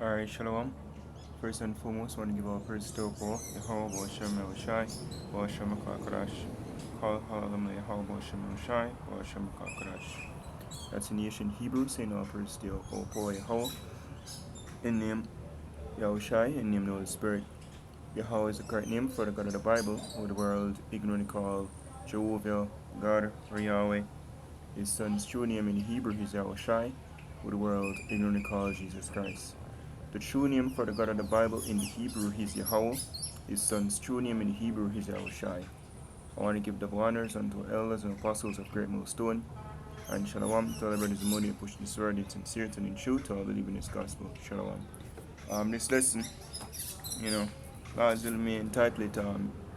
Alright, Shalom. First and foremost, I want to give our praise to Paul, Yahweh, Hashem, Yahushai, Hashem, Kakadash. Call Halalam, Yahweh, Hashem, Yahushai, Hashem, Kakadash. That's in ancient Hebrew, saying our praise to Paul, Yahweh. In name, Yahushai, in name, the Holy Spirit. Yahweh is the correct name for the God of the Bible, who the world ignorantly called Jehovah, God, or Yahweh. His son's true name in Hebrew is Yahushai, who the world ignorantly calls Jesus Christ. The true name for the God of the Bible in the Hebrew is Yahweh. His son's true name in the Hebrew is Yahushai. I want to give double honors unto elders and apostles of Great Millstone. And Shalom to all the brothers and money who push this word in sincerity and in truth to all believe in this gospel. Shalom. This lesson, largely may entitle it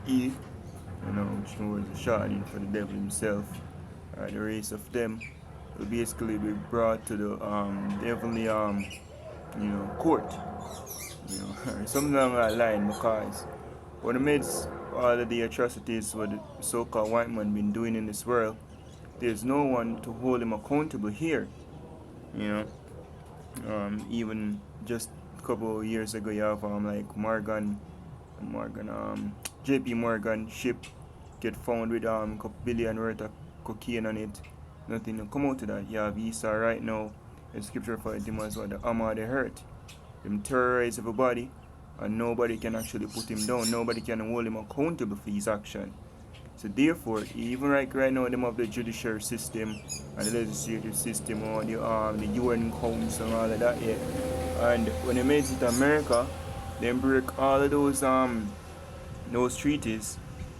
E, which was a shortening for the devil himself. The race of them will basically be brought to the heavenly court, something along that line, because when amidst all of the atrocities what the so-called white man been doing in this world, there's no one to hold him accountable here, even just a couple of years ago you have like Morgan, JP Morgan ship get found with a couple billion worth of cocaine on it, nothing to come out of that. You have Esau right now, the scripture for him as what the Amma they hurt. Them terrorize everybody, and nobody can actually put him down. Nobody can hold him accountable for his action. So therefore, even right now, them have the judiciary system and the legislative system or the UN Council and all of that. Yeah. And when they made it to America, they break all of those treaties.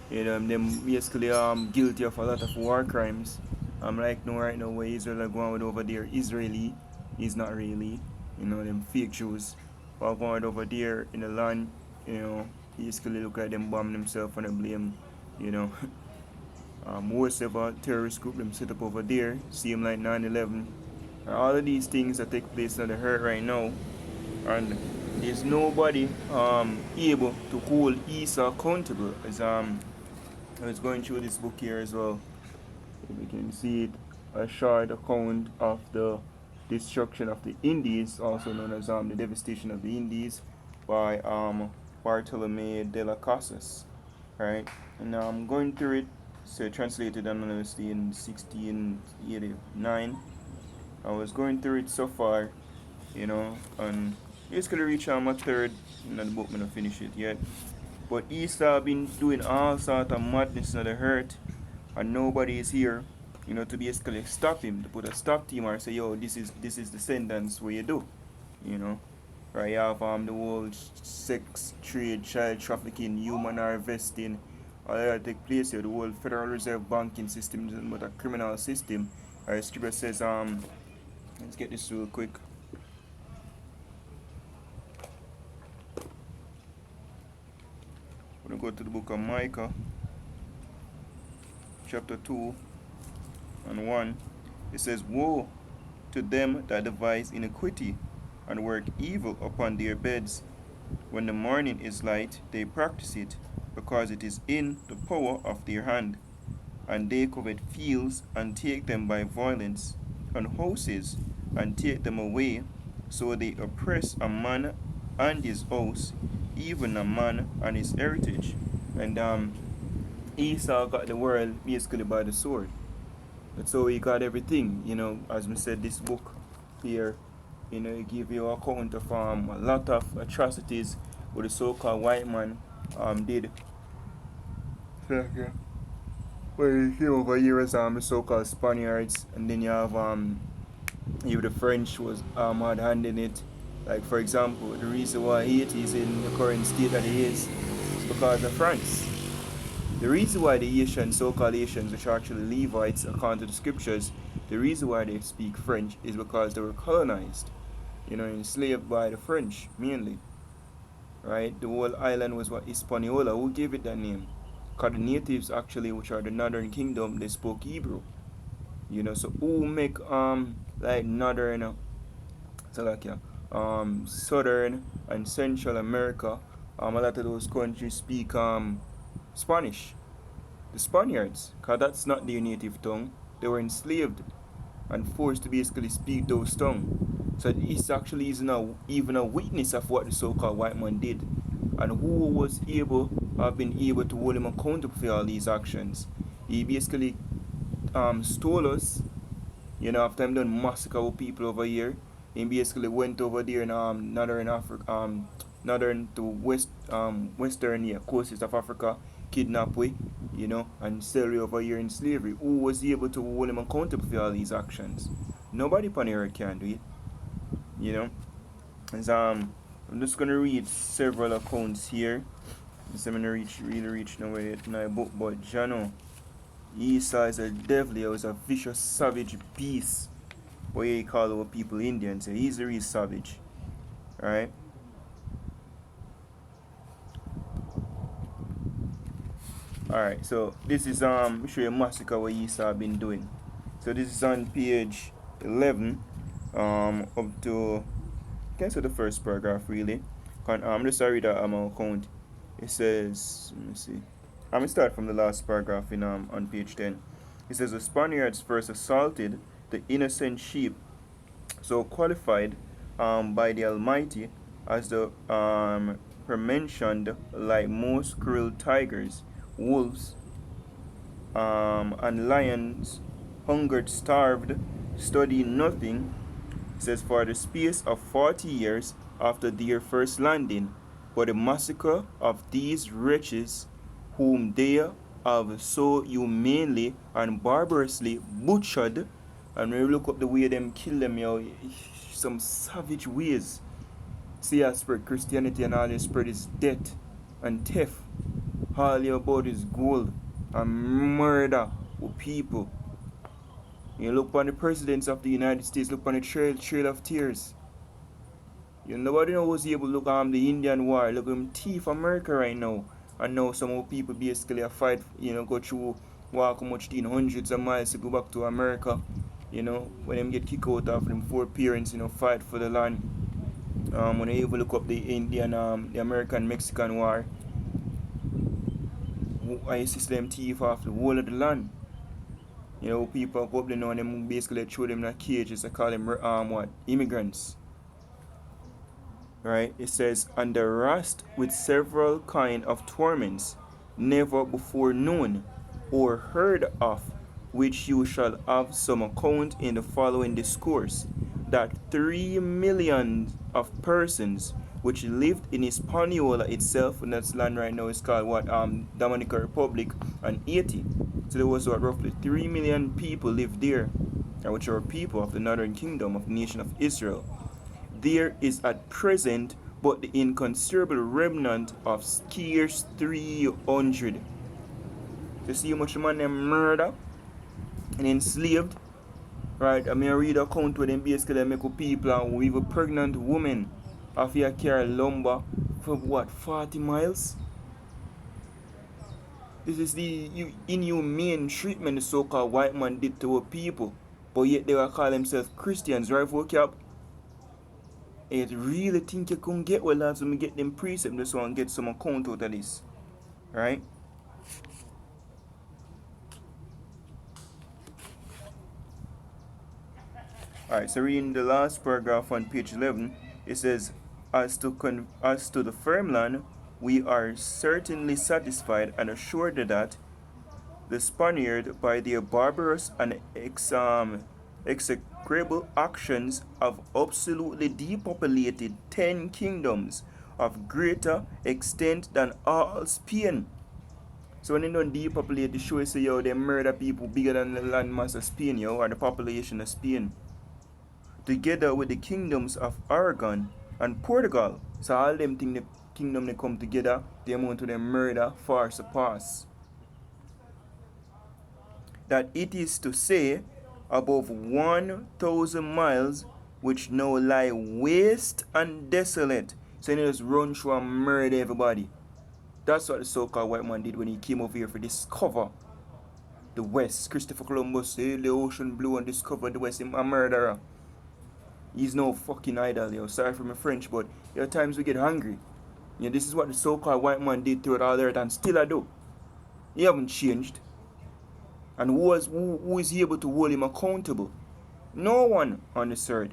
Them basically guilty of a lot of war crimes. Like no right now where Israel are going with over there, Israeli is not really. Them fake Jews are going over there in the land, basically look at them bomb themselves and they blame, most of a terrorist group them set up over there, same like 9/11. All of these things that take place on the earth right now, and there's nobody able to hold Esau accountable. As I was going through this book here as well, we can see it, a short account of the destruction of the Indies, also known as the devastation of the Indies, by Bartolome de las Casas, right? And I'm going through it. So translated anonymously in 1689. I was going through it so far, and basically reach my third. The book I'm not finish it yet. But Esau been doing all sort of madness in the hurt, and nobody is here, to basically stop him, to put a stop to him or say, yo, this is the sentence where you do, right? You have the whole sex trade, child trafficking, human harvesting, all that take place here. The whole Federal Reserve banking system is but a criminal system. Our scripture says, let's get this real quick. We're going to go to the book of Micah, chapter 2 and 1. It says, woe to them that devise iniquity and work evil upon their beds. When the morning is light, they practice it, because it is in the power of their hand. And they covet fields and take them by violence, and houses and take them away. So they oppress a man and his house, even a man and his heritage. And Esau got the world basically by the sword. That's how he got everything. As we said, this book here, it give you a account of a lot of atrocities what the so-called white man did. Well, you came over here as the so-called Spaniards, and then you have the French was hard handing it. Like for example, the reason why Haiti is in the current state that it is because of France. The reason why the Haitians, so-called Haitians, which are actually Levites according to the scriptures, the reason why they speak French is because they were colonized, enslaved by the French mainly. Right? The whole island was what Hispaniola. Who gave it that name? Because the natives actually, which are the northern kingdom, they spoke Hebrew. So who make like northern, southern and Central America, a lot of those countries speak Spanish. The Spaniards, because that's not their native tongue. They were enslaved and forced to basically speak those tongues. So it's actually isn't even a witness of what the so-called white man did, and who was able have been able to hold him accountable for all these actions. He basically stole us, after him done massacre with people over here. He basically went over there in northern Africa, northern to western coasts of Africa, kidnap we, and sell we over here in slavery. Who was able to hold him accountable for all these actions? Nobody upon earth can do it, you know. And, I'm just gonna read several accounts here. I'm gonna reach nowhere yet in my book, but Jano, Esau is a devil, he was a vicious, savage beast. What he call our people Indians. So he's a real savage. Alright? Alright, so this is show you a massacre what Esau been doing. So this is on page 11 up to can say the first paragraph really. I'm just sorry that account. It says, let me see. I'm gonna start from the last paragraph in on page 10. It says the Spaniards first assaulted the innocent sheep, so qualified by the Almighty as the mentioned, like most cruel tigers, wolves, and lions, hungered, starved, study nothing. It says for the space of 40 years after their first landing, but the massacre of these wretches, whom they have so humanely and barbarously butchered. And when you look up the way them kill them, some savage ways. See, I spread Christianity and all they spread is death and theft. All you about is gold and murder with people. You look upon the presidents of the United States, look upon the trail of tears. Nobody was able to look at the Indian war, look at them thief America right now. And now some of people basically a fight, go through walk much hundreds of miles to go back to America. When them get kicked out of them four parents, fight for the land. When they even look up the Indian, the American Mexican war, I assist them thief off the whole of the land. People go up there now and them basically throw them in cages. I call them immigrants. Right? It says, and the rest with several kind of torments, never before known or heard of, which you shall have some account in the following discourse, that 3 millions of persons which lived in Hispaniola itself, and that's land right now is called Dominican Republic, and Haiti. So there was roughly 3 million people lived there, which are people of the northern kingdom of the nation of Israel. There is at present but the inconsiderable remnant of scarce 300. You see how much man them murder and enslaved? Right, I mean I read a account where them basically make up people and with a pregnant woman have you carry lumber for 40 miles? This is the inhumane treatment the so-called white man did to our people. But yet they will call themselves Christians, right, for cap? You really think you can get well as we get them precept just want to get some account out of this. Right? Alright, so reading the last paragraph on page 11, it says, as to the firm land, we are certainly satisfied and assured that the Spaniard, by their barbarous and execrable actions, have absolutely depopulated 10 kingdoms of greater extent than all Spain. So when they don't depopulate, the show say, they murder people bigger than the landmass of Spain, or the population of Spain. Together with the kingdoms of Aragon and Portugal. So all them think the kingdom they come together, the amount of them murder far surpass. That it is to say, above 1,000 miles, which now lie waste and desolate. So they just run through and murder everybody. That's what the so-called white man did when he came over here to discover the West. Christopher Columbus sailed the ocean blue and discovered the West. He's a murderer. He's no fucking idol, Sorry for my French, but there are times we get hungry. This is what the so-called white man did throughout all the earth, and still I do. He haven't changed. And who is able to hold him accountable? No one on this earth.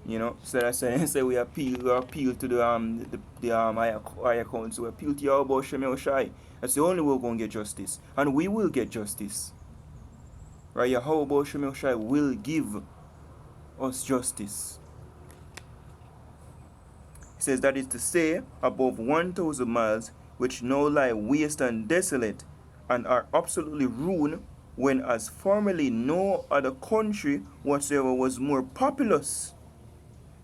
You know, so that's why say we appeal to the higher council. We appeal to Yahweh Shem Shai. That's the only way we're gonna get justice, and we will get justice. Right? Yahweh Shem Shai will give us justice. He says that is to say, above 1,000 miles, which now lie waste and desolate, and are absolutely ruined, when as formerly no other country whatsoever was more populous.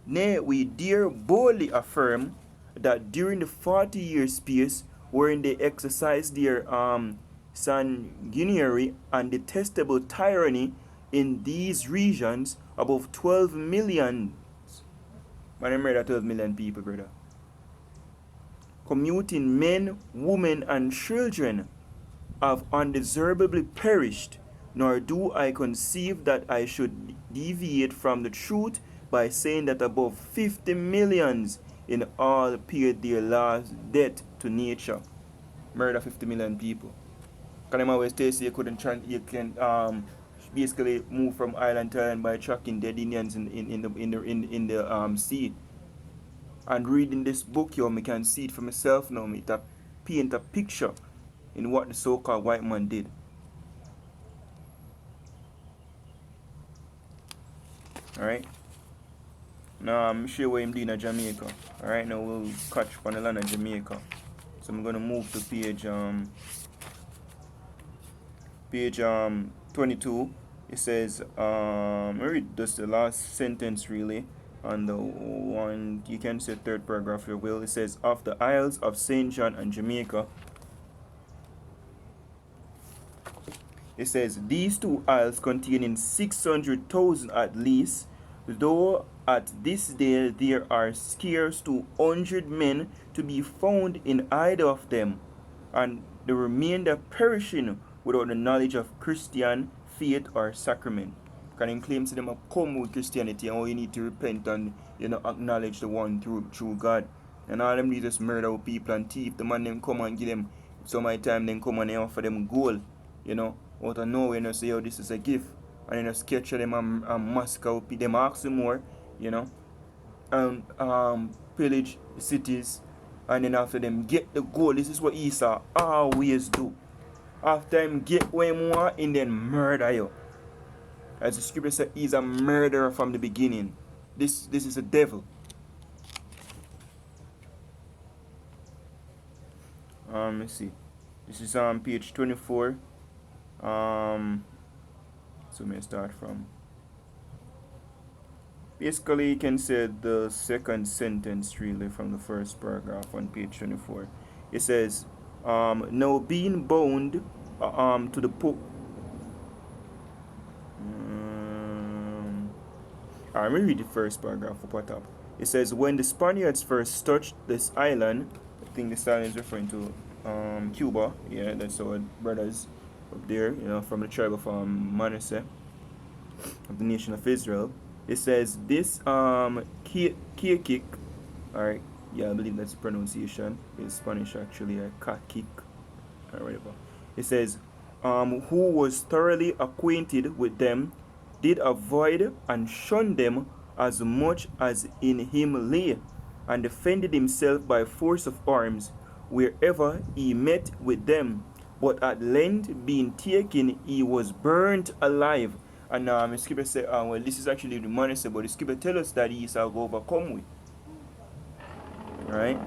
Nay, we dare boldly affirm that during the 40-year space wherein they exercised their sanguinary and detestable tyranny in these regions, above 12 million, man, I murder 12 million people, brother, commuting men, women, and children, have undeservedly perished, nor do I conceive that I should deviate from the truth by saying that above 50 millions in all paid their last debt to nature. Murder 50 million people. Because them always say you can basically move from island to island by tracking dead Indians in the sea. And reading this book, yo, I can see it for myself now. Me that paint a picture in what the so-called white man did. Alright? Now I'm sure what him doing in Jamaica. Alright, now we'll catch on the land of Jamaica. So I'm gonna move to page 22. It says I read just the last sentence really. On the one, you can say third paragraph here, will. It says, of the Isles of St. John and Jamaica. It says, these two isles containing 600,000 at least, though at this day there are scarce 200 men to be found in either of them, and the remainder perishing without the knowledge of Christian faith or sacrament. Can him claim to them have come with Christianity, and all you need to repent and acknowledge the one through God. And all them just murder people and thief. The man them come and give them some of the time, then come and they offer them gold, out of nowhere, say, oh, this is a gift, and then just capture them and massacre people. Them ask them more, and pillage cities, and then after them get the gold. This is what Esau always do. After him get what he want, and then murder you. As the scripture says, he's a murderer from the beginning. This is a devil. Let's see. This is on page 24. So may I start from. Basically, you can say the second sentence really from the first paragraph on page 24. It says, now being bound to the Pope. Let me read the first paragraph up at top. It says, when the Spaniards first touched this island, I think this island is referring to Cuba. Yeah, that's our brothers up there, from the tribe of Manasseh, of the nation of Israel. It says, this Kikik, alright, yeah, I believe that's the pronunciation. It's Spanish actually, Kakik, or whatever. It says, who was thoroughly acquainted with them, did avoid and shun them as much as in him lay, and defended himself by force of arms wherever he met with them. But at length, being taken, he was burnt alive. And the scripture says, well, this is actually the Manasseh, but the scripture tells us that he shall overcome with. Right?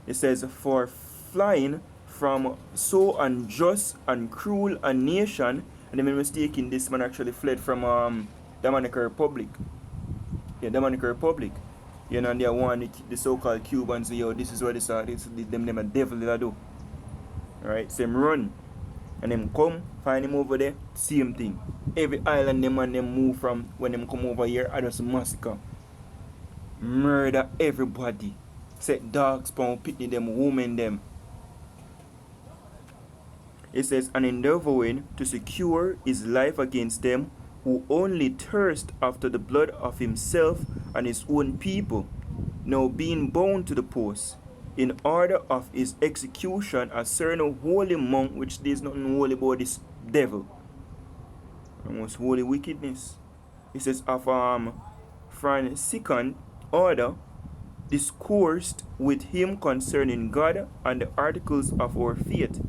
It says, for flying from so unjust and cruel a nation. And if I'm mistaken, this man actually fled from Dominican Republic. Yeah, Dominican Republic. And they want the so-called Cubans. This is what them a devil they do. Alright, so him run. And them come, find him over there, same thing. Every island them and them move from, when them come over here, I just massacre. Murder everybody. Set dogs, pound, pitney them, women them. It says, and endeavoring to secure his life against them who only thirst after the blood of himself and his own people, now being bound to the post, in order of his execution, a certain holy monk, which there is nothing holy about this devil, the most holy wickedness. It says, of from second order discoursed with him concerning God and the articles of our faith,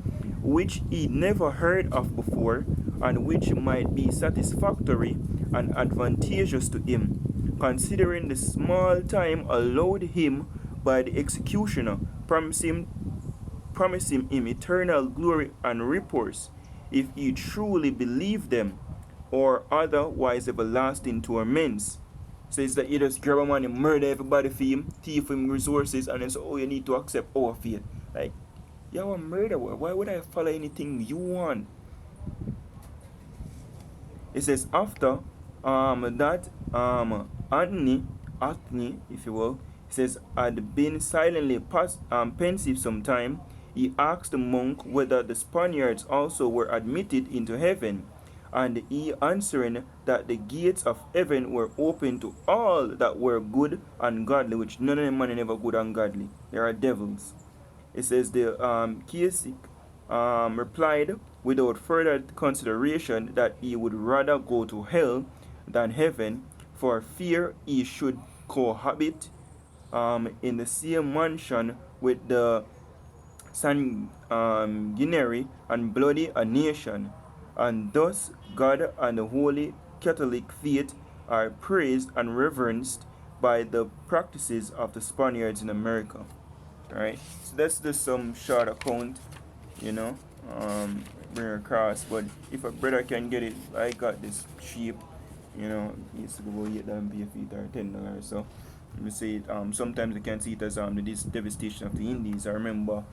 which he never heard of before, and which might be satisfactory and advantageous to him, considering the small time allowed him by the executioner, promising him eternal glory and repose, if he truly believed them, or otherwise everlasting torments. Says that you just grab a man and murder everybody for him, thief him resources, and then say, oh, you need to accept our faith. Like, you're a murderer. Why would I follow anything you want? It says after that Anthony, if you will, says had been silently pensive some time. He asked the monk whether the Spaniards also were admitted into heaven, and he answering that the gates of heaven were open to all that were good and godly, which none of them are ever good and godly. They are devils. It says the Kiesik replied without further consideration that he would rather go to hell than heaven, for fear he should cohabit in the same mansion with the sanguinary and bloody a nation, and thus God and the Holy Catholic faith are praised and reverenced by the practices of the Spaniards in America. Alright, so that's just some short account, you know, bring across. But if a brother can get it, I got this cheap, you know, it's about $8 or $10. So let me say it, sometimes you can see it as the devastation of the Indies. I remember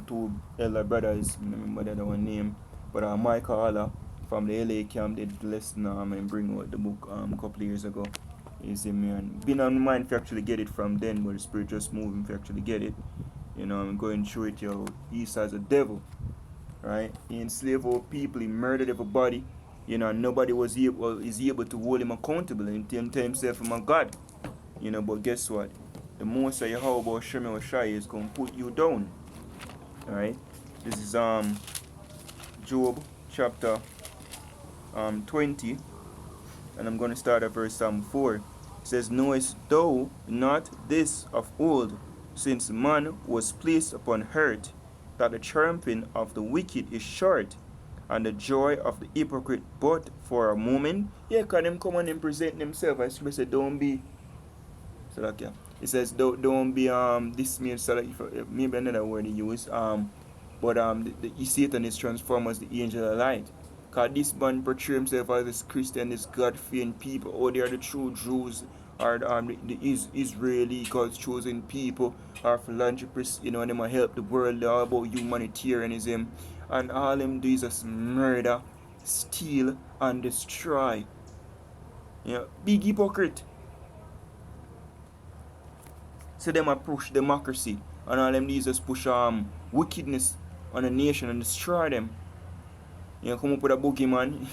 two elder brothers, I remember the other one name, but Michael Haller from the LA camp did the lesson and bring out the book a couple of years ago. You see me, and been on mind to actually get it from then, but the spirit just moving to actually get it. You know, I'm going through it, yo. Esau's a devil, right? He enslaved all people, he murdered everybody. You know, nobody is able to hold him accountable and tell himself I'm a God. You know, but guess what? The most of Yahweh Shem Shai is going to put you down. Alright? This is Job chapter 20, and I'm going to start at verse 4. It says, knowest thou not this of old, since man was placed upon earth, that the triumphing of the wicked is short, and the joy of the hypocrite but for a moment? Yeah, because them come and present themselves. I should say, don't be. So like, yeah. It says, don't be dismayed. So like, maybe another word he use. But Satan is transformed as the angel of light. Because this man portray himself as this Christian, this God-fearing people. Oh, they are the true Jews, or the Israeli God's chosen people, or philanthropists, you know, and they might help the world. They're all about humanitarianism. And all them do is just murder, steal, and destroy. Yeah, big hypocrite. So them a push democracy, and all them do is just push wickedness on a nation and destroy them. You know, come up with a boogeyman.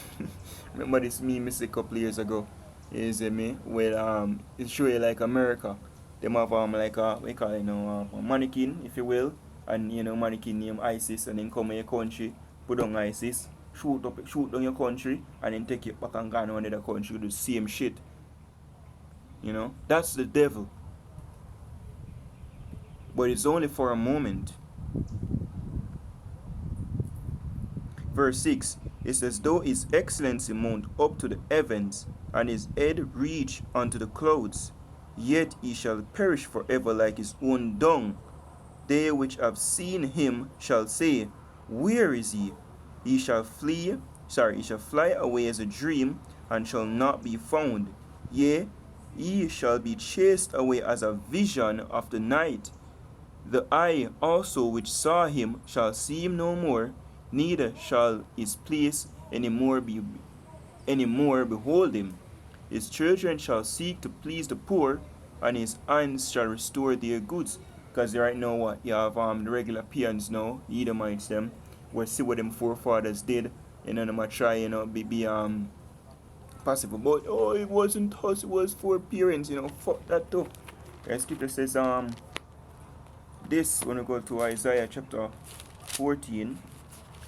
Remember this meme I said a couple of years ago? You see me? Well, it show you like America. Them have like a, what you call it now, a mannequin, if you will, and you know, mannequin named ISIS, and then come in your country, put on ISIS, shoot down your country, and then take it back and go on another country, do the same shit. You know, that's the devil. But it's only for a moment. Verse 6, it says, though his excellency mount up to the heavens, and his head reach unto the clouds, yet he shall perish forever like his own dung. They which have seen him shall say, where is he? He shall fly away as a dream, and shall not be found. Yea, he shall be chased away as a vision of the night. The eye also which saw him shall see him no more, neither shall his place any more behold him. His children shall seek to please the poor, and his hands shall restore their goods. Because right now what you have the regular peons now, the Edomites them, we see what them forefathers did, and then them try, you know, be passive about, oh, it wasn't us, it was for parents, you know, fuck that too. The scripture says this, when we go to Isaiah chapter 14,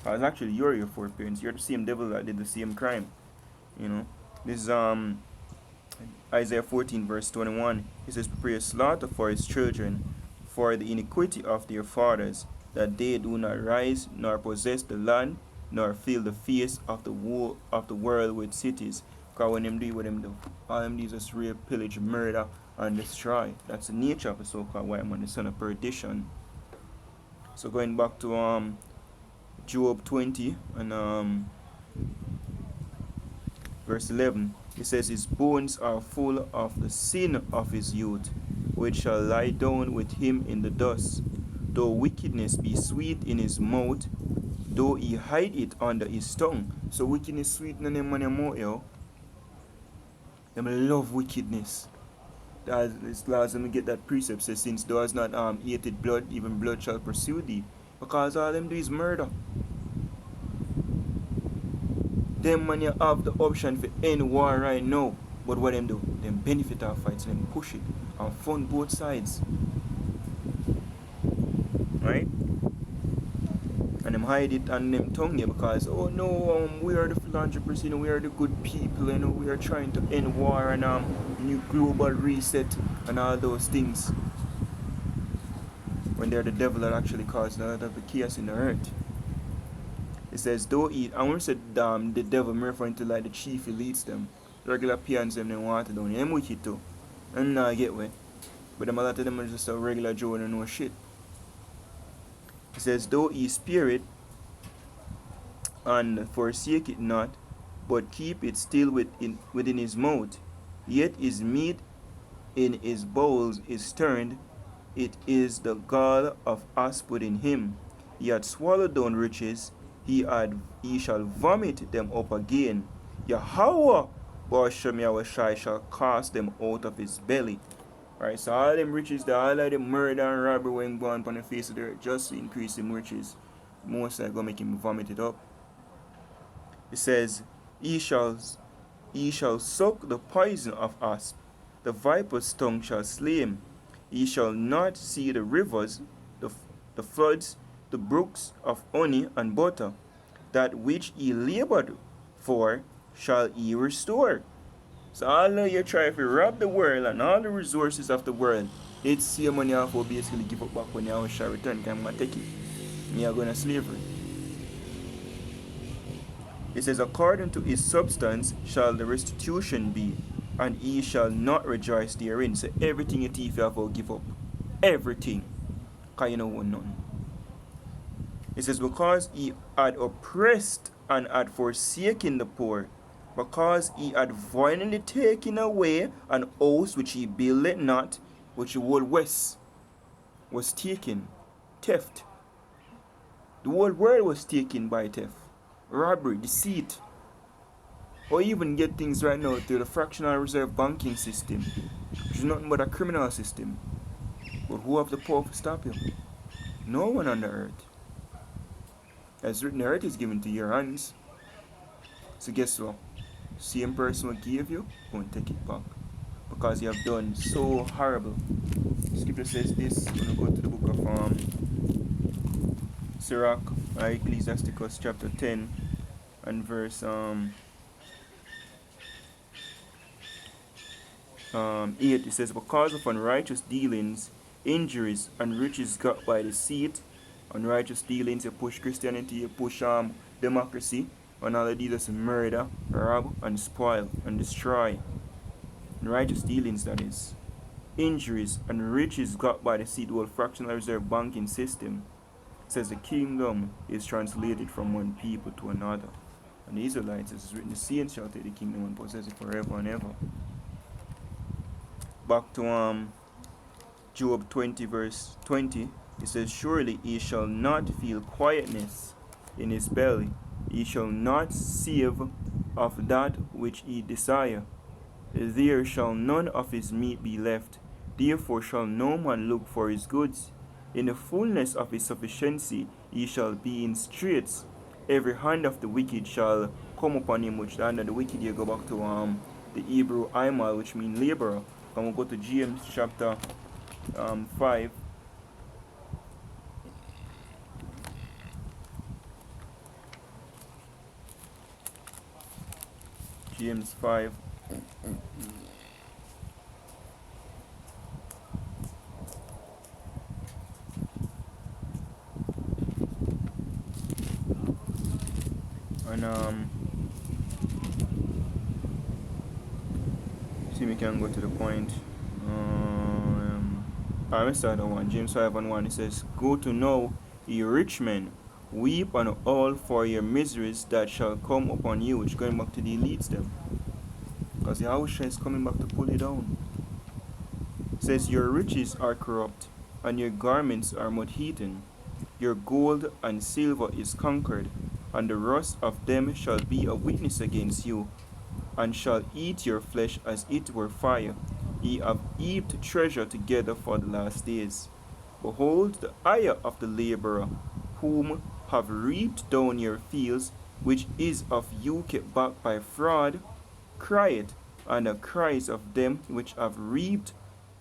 it's actually you're your foreparents. You're the same devil that did the same crime. You know, this is Isaiah 14 verse 21, it says, prepare slaughter for his children, for the iniquity of their fathers, that they do not rise, nor possess the land, nor fill the face of the world with cities. Because when them do what them do, all them do is just rape, pillage, murder, and destroy. That's the nature of the so-called white man, the son of perdition. So going back to Job 20 and verse 11, it says, his bones are full of the sin of his youth, which shall lie down with him in the dust. Though wickedness be sweet in his mouth, though he hide it under his tongue. So wickedness sweet in them man mouth, yo. Them love wickedness. That's last them get that precept says, since thou hast not hated blood, even blood shall pursue thee. Because all them do is murder. Them man you have the option for end war right now. But what them do? Them benefit our fights, them push it and fund both sides. Right? And them hide it on them tongue there because, oh no, we are the philanthropists, we are the good people, we are trying to end war and new global reset and all those things. When they're the devil that actually caused a lot of the chaos in the earth. It says, though eat, I want to say the devil, I'm referring to like the chief elites them. Regular peons them, they want to do them wicked too. And I get way. But them a lot of them are just a regular Joe and no shit. It says, though he spirit and forsake it not, but keep it still within his mouth, yet his meat in his bowels is turned, it is the gall of asp within him. He had swallowed down riches, he shall vomit them up again. Yahweh Bashem Yahushai shall cast them out of his belly. Right, so all them riches, all of them murder and robbery when going on the face of the earth, just to increase him riches, most are going to make him vomit it up. It says, he shall suck the poison of asp, the viper's tongue shall slay him. He shall not see the rivers, the floods, the brooks of honey and butter. That which he labored for shall he restore. So all of you try to rob the world and all the resources of the world, it's see money off will basically give up back when you shall return, because I'm going to take it. Me are going to slavery. It says, according to his substance shall the restitution be, and he shall not rejoice therein. So everything you thief you have will give up. Everything. Because you don't want none. It says, because he had oppressed and had forsaken the poor, because he had violently taken away an house which he builded not, which the whole west was taken. Theft. The whole world was taken by theft. Robbery, deceit. Or even get things right now through the fractional reserve banking system, which is nothing but a criminal system. But who have the power to stop you? No one on the earth. As written, the earth is given to your hands. So guess what? Same person who gave you, won't take it back. Because you have done so horrible. Scripture says this, when we go to the book of Sirach, Ecclesiasticus chapter 10 and verse 8, it says, because of unrighteous dealings, injuries, and riches got by deceit, unrighteous dealings, you push Christianity, you push democracy, and all of these is murder, rob, and spoil, and destroy. Unrighteous dealings, that is. Injuries and riches got by deceit, the world fractional reserve banking system. It says the kingdom is translated from one people to another. And the Israelites, as is written, the saints shall take the kingdom and possess it forever and ever. Back to Job 20 verse 20, it says, surely he shall not feel quietness in his belly, he shall not save of that which he desire. There shall none of his meat be left, therefore shall no man look for his goods. In the fullness of his sufficiency he shall be in straits. Every hand of the wicked shall come upon him, which the hand of the wicked, you go back to the Hebrew Imal, which means laborer. And we'll go to James chapter 5. James 5 And see, we can go to the point. Let's start on one. James 5 and 1. It says, "Go to know, ye rich men, weep and all for your miseries that shall come upon you," which going back to the elites them. Because Yahusha is coming back to pull you down. It says, "Your riches are corrupt, and your garments are moth-eaten. Your gold and silver is conquered, and the rust of them shall be a witness against you, and shall eat your flesh as it were fire. Ye have heaped treasure together for the last days. Behold, the ire of the laborer, whom have reaped down your fields, which is of you kept back by fraud, crieth, and the cries of them which have reaped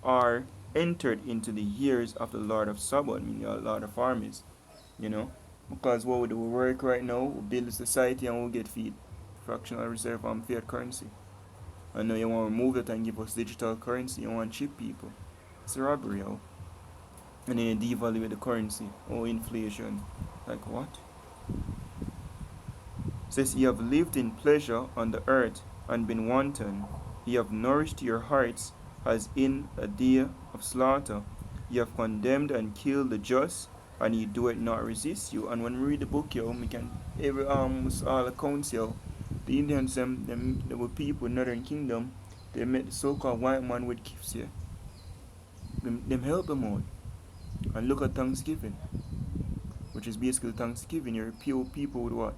are entered into the ears of the Lord of Sabaoth," meaning the Lord of armies. You know, because what we do, we work right now, we build a society and we get feed, fractional reserve and fiat currency. And now you want to remove that and give us digital currency. You want cheap people. It's a robbery, yo. And then you devalue the currency. Oh, inflation. Like what? It says, "Ye have lived in pleasure on the earth and been wanton. Ye have nourished your hearts as in a day of slaughter. Ye have condemned and killed the just, and ye do it not resist you." And when we read the book, yo, we can every all accounts, yo. The Indians, them were people in Northern Kingdom. They met the so-called white man with gifts here. Them help them out. And look at Thanksgiving, which is basically Thanksgiving. You repel people with what?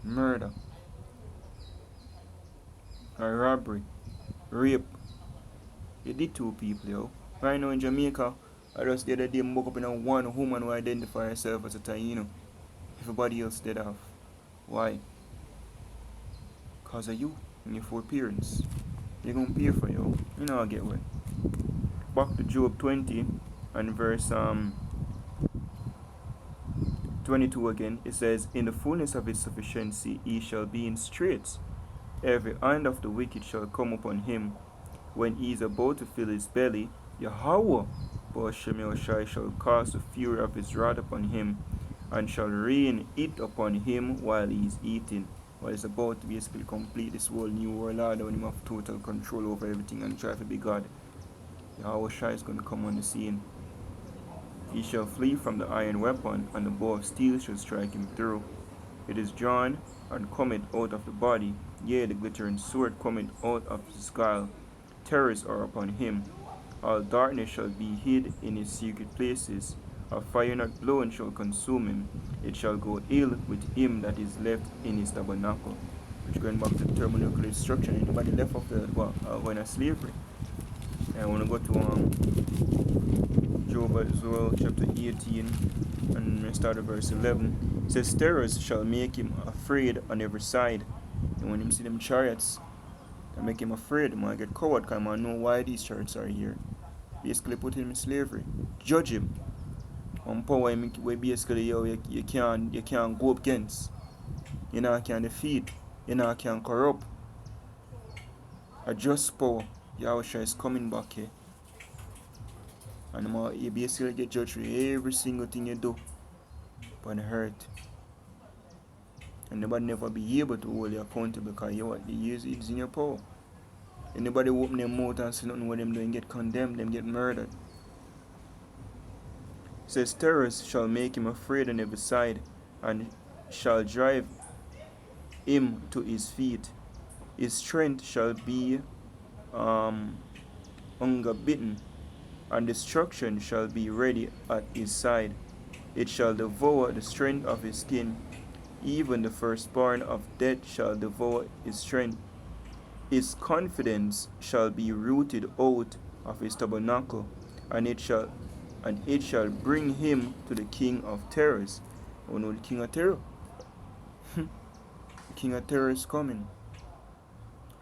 Murder, or robbery, rape. You did two people, yo. Right now in Jamaica, I just the other day woke up in a one woman who identify herself as a Taino. Everybody else dead off. Why? Cause of you and your four parents. They're gonna pay for you. You know I get what. Back to Job 20 and verse 22 again. It says, "In the fullness of his sufficiency he shall be in straits. Every hand of the wicked shall come upon him. When he is about to fill his belly, Yahweh Ba'ashem Yahushai shall cast the fury of his wrath upon him, and shall rain it upon him while he is eating." Well, it's about to basically complete this whole new world order when him have total control over everything and try to be God. Yahweh Shai is going to come on the scene. "He shall flee from the iron weapon, and the bow of steel shall strike him through. It is drawn and cometh out of the body, yea, the glittering sword cometh out of his guile. Terrors are upon him. All darkness shall be hid in his secret places. A fire not blown shall consume him. It shall go ill with him that is left in his tabernacle." Which going back to the thermonuclear destruction. Anybody left of the when of slavery. And I want to go to Job as well, chapter 18, and we start at verse 11. It says, "Terrors shall make him afraid on every side." And when him see them chariots, they make him afraid. He might get coward because I know why these chariots are here. Basically put him in slavery. Judge him. On power where basically you can't go up against. You know can defeat. You know can corrupt. A just power. Yahusha is coming back here. And you basically get judged for every single thing you do upon earth. And nobody never be able to hold you accountable because you use it in your power. Anybody open their mouth and say nothing what them doing get condemned, them get murdered. It says, "Terrors shall make him afraid on every side, and shall drive him to his feet. His strength shall be hunger bitten, and destruction shall be ready at his side. It shall devour the strength of his skin. Even the firstborn of death shall devour his strength. His confidence shall be rooted out of his tabernacle, and it shall bring him to the king of terrors." Oh no, the king of terror. The king of terror is coming.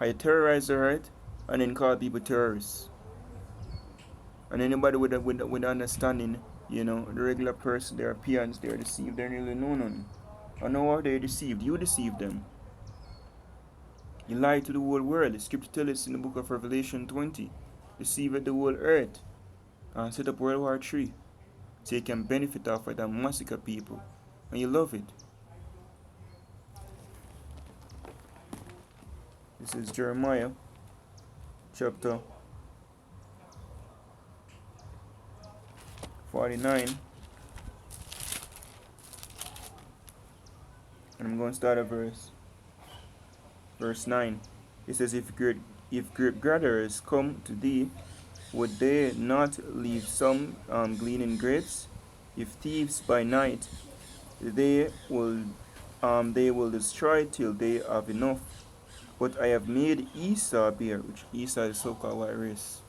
I terrorize the earth and then call people terrorists. And anybody with understanding, the regular person, their peons, they're deceived, they really know none. I know how they're deceived. You deceive them. You lie to the whole world. The scripture tells us in the book of Revelation 20, deceive the whole earth and set up World War III so you can benefit off it and massacre people. And you love it. This is Jeremiah chapter 49. And I'm going to start at verse 9. It says, if grape gatherers come to thee, would they not leave some gleaning grapes? If thieves by night, they will destroy till they have enough. But I have made Esau bare, which Esau is so-called white race.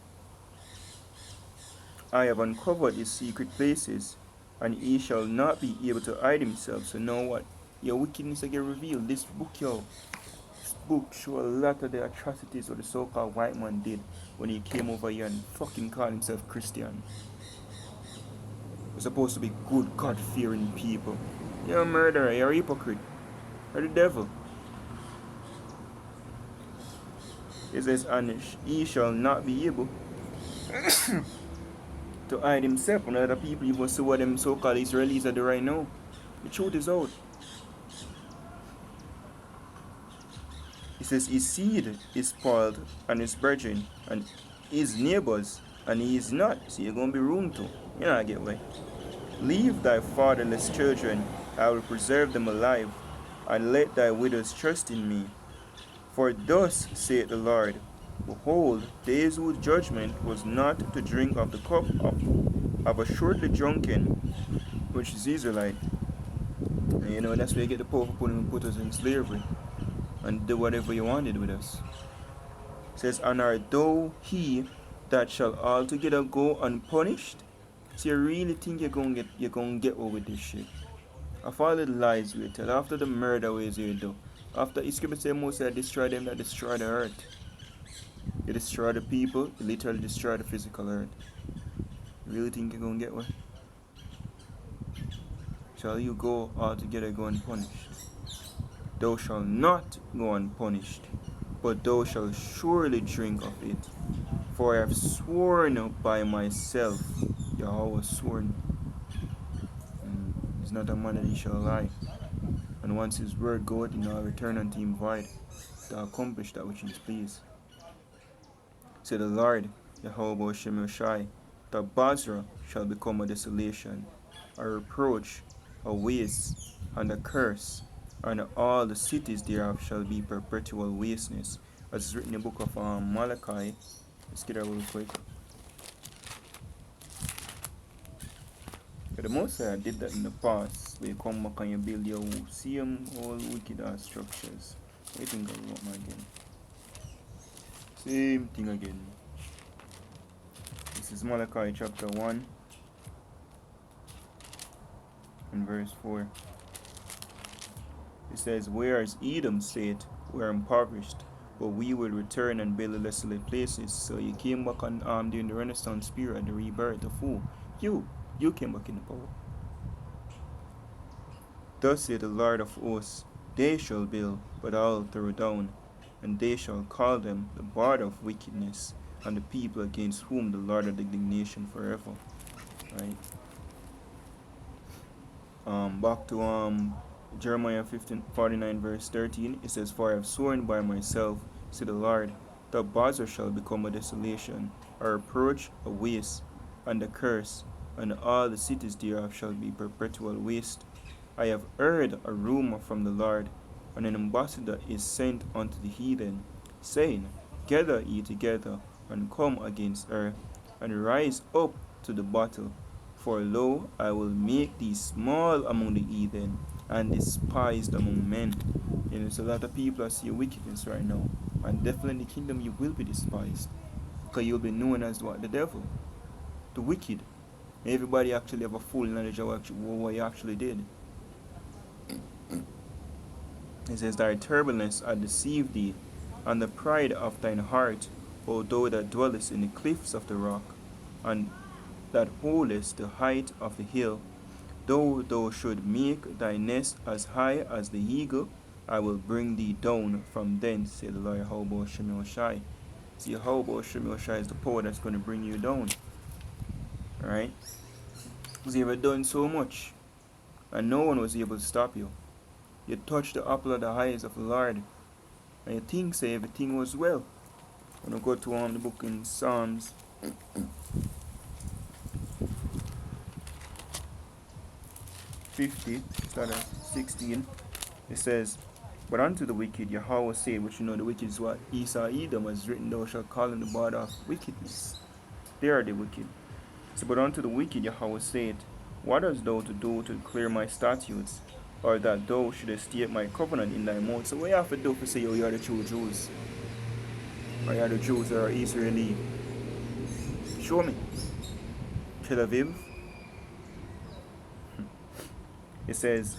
I have uncovered his secret places, and he shall not be able to hide himself. So now what? Your wickedness will get revealed. This book show a lot of the atrocities what the so-called white man did when he came over here and fucking called himself Christian. We're supposed to be good, God-fearing people. You're a murderer, you're a hypocrite. You're the devil. It says, and he shall not be able to hide himself. And other people even see what them so-called Israelis are doing right now. The truth is out. It says, his seed is spoiled, and his brethren, and his neighbors, and he is not. So you're going to be room to. You know, I get way. Leave thy fatherless children, I will preserve them alive, and let thy widows trust in me. For thus saith the Lord, behold, days whose judgment was not to drink of the cup of a shortly drunken, which is Israelite. And you know, that's where you get the power for put us in slavery and do whatever you wanted with us. It says, and art thou he that shall altogether go unpunished? So you really think you're gonna get away with this shit? Of all the lies we tell, after the murder ways you do, after it's going to say most that destroy them that destroy the earth. You destroy the people, you literally destroy the physical earth. You really think you're gonna get away? Shall you go altogether go unpunished? Thou shalt not go unpunished, but thou shalt surely drink of it. For I have sworn by myself, Yahweh sworn. He's not a man that he shall lie. And once his word goeth, he will return unto him void, to accomplish that which he is pleased. Say the Lord, Yahweh Shem Yoshai, that Basra shall become a desolation, a reproach, a waste, and a curse, and all the cities thereof shall be perpetual wasteness. As is written in the book of Malachi. Let's get that real quick. But the Most High did that in the past, where you come back and you build your same old wicked ass structures. What do you think of what, again? Same thing again. This is Malachi chapter 1 and verse 4. It says, whereas Edom said, we are impoverished, but we will return and build the desolate places. So you came back on during the Renaissance period, the rebirth, the fool. You came back in the power. Thus saith the Lord of hosts, they shall build, but I'll throw down, and they shall call them the border of wickedness, and the people against whom the Lord of indignation forever. Right? Back to Jeremiah 49 verse 13, it says, for I have sworn by myself, said the Lord, that Basra shall become a desolation, a reproach, a waste, and a curse, and all the cities thereof shall be perpetual waste. I have heard a rumor from the Lord, and an ambassador is sent unto the heathen, saying, gather ye together, and come against her, and rise up to the battle. For lo, I will make thee small among the heathen, and despised among men. You know, there's a lot of people that see wickedness right now, and definitely in the kingdom you will be despised, because you'll be known as what? The devil, the wicked. Everybody actually have a full knowledge of what you actually did. It says, thy turbulence hath deceived thee, and the pride of thine heart, O thou that dwellest in the cliffs of the rock, and that holdest the height of the hill. Though thou should make thy nest as high as the eagle, I will bring thee down from thence, said the Lord Yahweh Shem Yoshai. See, Yahweh Shem Yoshai is the power that's going to bring you down. Alright? Because you have done so much, and no one was able to stop you. You touched the apple of the eyes of the Lord. and you think say everything was well. When you go to the book in Psalms 50, start at 16, it says, "But unto the wicked Yahweh said," which you know the wicked is what Esau Edom has written, "Thou shalt call him the border of wickedness." They are the wicked. So, but unto the wicked Yahweh said, "What hast thou to do to clear my statutes, or that thou shouldest state my covenant in thy mouth?" So what you have to do to say, "Oh, you are the true Jews, or you are the Jews or Israeli"? Show me. Tel Aviv. It says,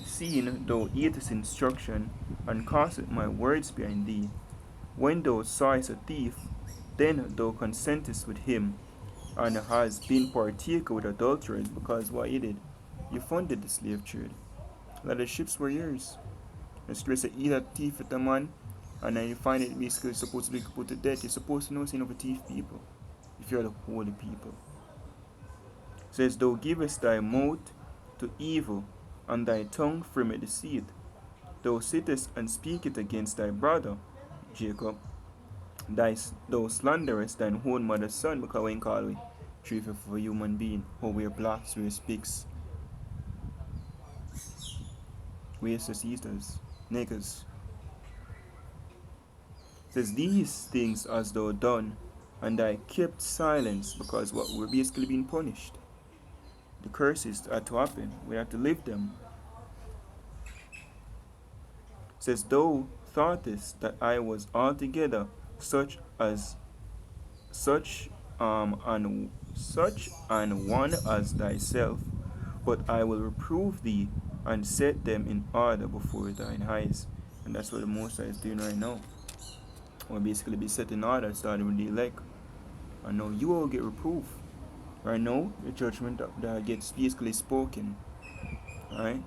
"Seeing thou eatest instruction, and castest my words behind thee, when thou sawest a thief, then thou consentest with him, and has been partaker with adulterers," because what you did, you funded the slave trade. A lot of the ships were yours. The scripture said, "Eat a thief with a man," and then you find it basically supposed to be put to death. You're supposed to know sin of a thief people, if you're the holy people. It says, "Thou givest thy mouth to evil, and thy tongue frameth deceit. Thou sittest and speakest against thy brother, Jacob. Thou slanderest thine own mother's son," because when call we treat of a human being, how we're blacks, we're speaks, we're sisters, niggers. It says, "These things hast thou done, and I kept silence," because what we're basically being punished. The curses are to happen. We have to live them. It says, "Thou thoughtest that I was altogether such as such and one as thyself, but I will reprove thee and set them in order before thine eyes." And that's what the Most High is doing right now. We'll basically be set in order, starting with the elect. And now you will get reproved. Right now, the judgment that gets basically spoken. Alright?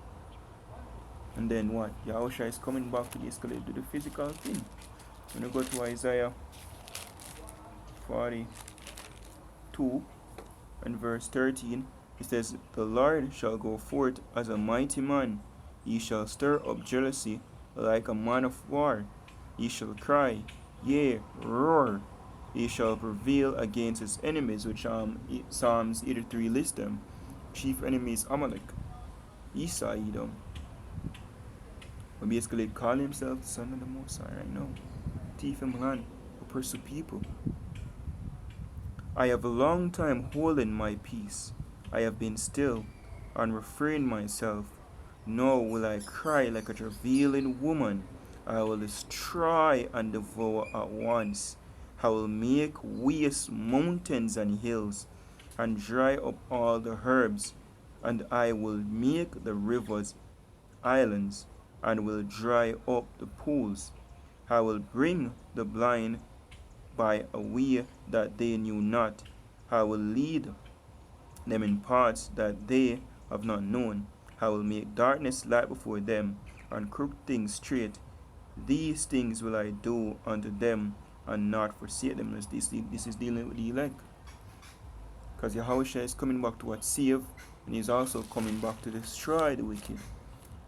And then what? Yahushua is coming back to basically do the physical thing. When you go to Isaiah 42 and verse 13, it says, "The Lord shall go forth as a mighty man. He shall stir up jealousy like a man of war. He shall cry, yea, roar. He shall prevail against his enemies," which Psalms 83 lists them. Chief enemy is Amalek, Esau, Edom. But basically call himself the son of the Most High right now. Thief and man who pursue people. "I have a long time holding my peace. I have been still and refrained myself. Now will I cry like a travailing woman. I will destroy and devour at once. I will make waste mountains and hills, and dry up all the herbs, and I will make the rivers islands, and will dry up the pools. I will bring the blind by a way that they knew not. I will lead them in paths that they have not known. I will make darkness light before them, and crooked things straight. These things will I do unto them, and not forsake them." This is dealing with the elect. Because Yahushua is coming back to what save, and he's also coming back to destroy the wicked.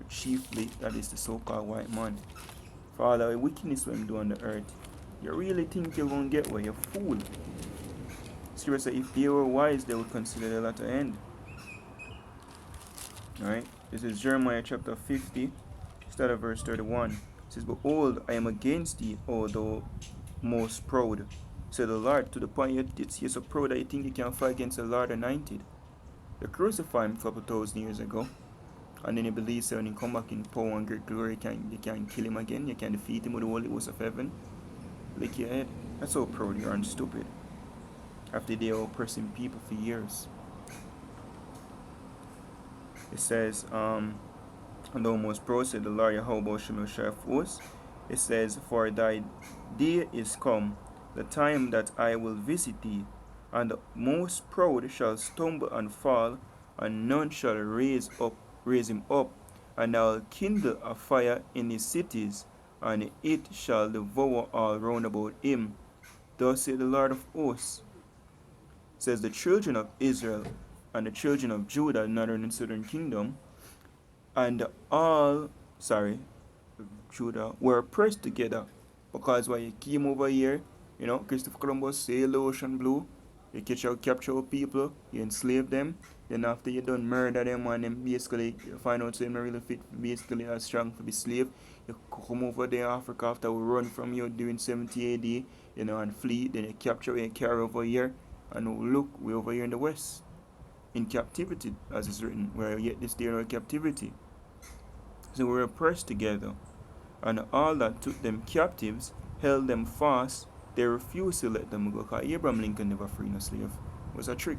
Chiefly, that is the so-called white man. For all the wickedness we do on the earth, you really think you're going to get where? You're fool. Scripture says, if they were wise, they would consider the latter end. Alright, this is Jeremiah chapter 50, start at verse 31. It says, "Behold, I am against thee, O thou most proud, said the Lord," to the point you're so proud that you think you can fight against the Lord anointed. They crucified him for 2,000 years ago. And then you believe that when he come back in power and great glory, you can kill him again, you can defeat him with the Holy Ghost of heaven. Lick your head. That's how proud you are and stupid. After they were oppressing people for years. It says, and the most proud said the Lord Yahweh Shemel of hosts. It says, "For thy day is come, the time that I will visit thee, and the most proud shall stumble and fall, and none shall raise him up, and I will kindle a fire in his cities, and it shall devour all round about him. Thus saith the Lord of hosts." It says, "The children of Israel and the children of Judah, northern and southern kingdom, and Judah, were pressed together Because when you came over here, Christopher Columbus sailed the ocean blue, you capture people, you enslave them, then after you done murder them and then basically you find out they're not really fit basically as strong to be slave, you come over there Africa after we run from you during 70 AD, and flee, then you capture and carry over here, and look, we're over here in the west, in captivity, as it's written, where yet this day in our captivity. So we were oppressed together, and all that took them captives held them fast. They refused to let them go, because Abraham Lincoln never freed a slave. It was a trick.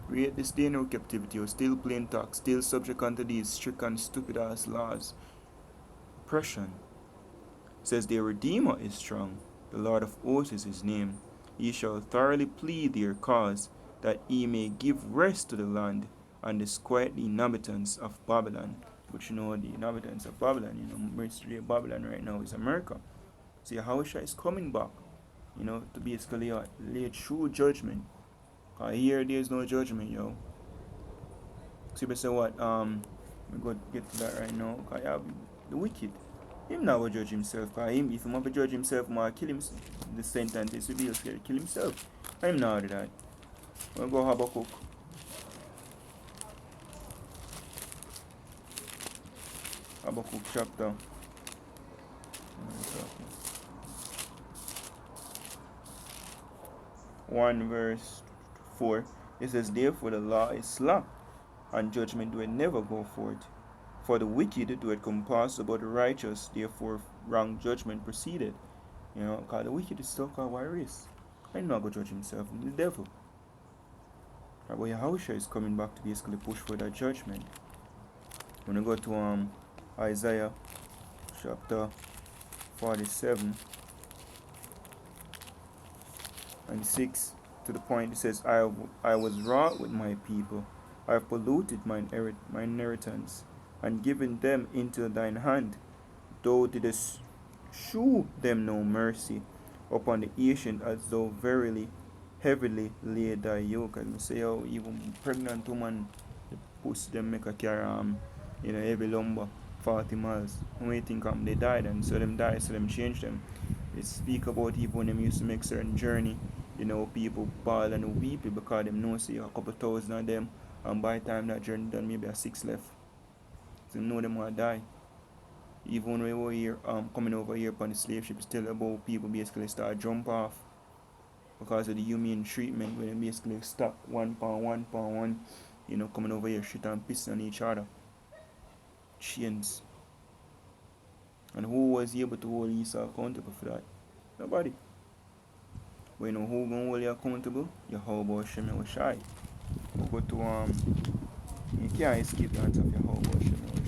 We yet this day in our captivity are still plain talk, still subject unto these strict and stupid ass laws. Oppression. Says their Redeemer is strong, the Lord of hosts is his name. He shall thoroughly plead their cause, that he may give rest to the land, and disquiet the inhabitants of Babylon. But the inhabitants of Babylon, mostly Babylon right now is America. See, Yahushua is coming back, to basically lay true judgment. Here there's no judgment, yo. So you say what? We go get to that right now. Cause have the wicked. Him now will judge himself. Cause him, if he want to judge himself, more kill him. The sentence is to be able to kill himself. I'm now do that. We'll go Habakkuk. Habakkuk chapter 1 verse 4. It says, therefore the law is slack, and judgment will never go forth. For the wicked do it compass about the righteous, therefore wrong judgment proceeded. Because the wicked is stuck on one race. I'm not going to judge himself, the devil. But Yahushua is coming back to basically push for that judgment. When we go to Isaiah chapter 47 and 6, to the point, it says, I was wroth with my people, I have polluted my inheritance, and given them into thine hand. Thou didst shew them no mercy upon the ancient, as though verily heavily laid thy yoke. And say how even pregnant woman, the pussy them make a carry heavy lumber 40 miles. And when you think they died, and so them die, so them change them. They speak about even when them used to make certain journey, people bawl and weep because them know see a couple thousand of them, and by the time that journey done, maybe a 6 left. So them know them will die. Even when we were here, coming over here upon the slave ship, still about people basically start jump off because of the humane treatment, when they basically stop one pound, coming over here, shit and piss on each other. Chains. And who was able to hold Esau accountable for that? Nobody. But who gonna hold you accountable? Yahweh Shem Yahushai. We'll go to you can't escape the hands of Yahweh Shem Yahushai.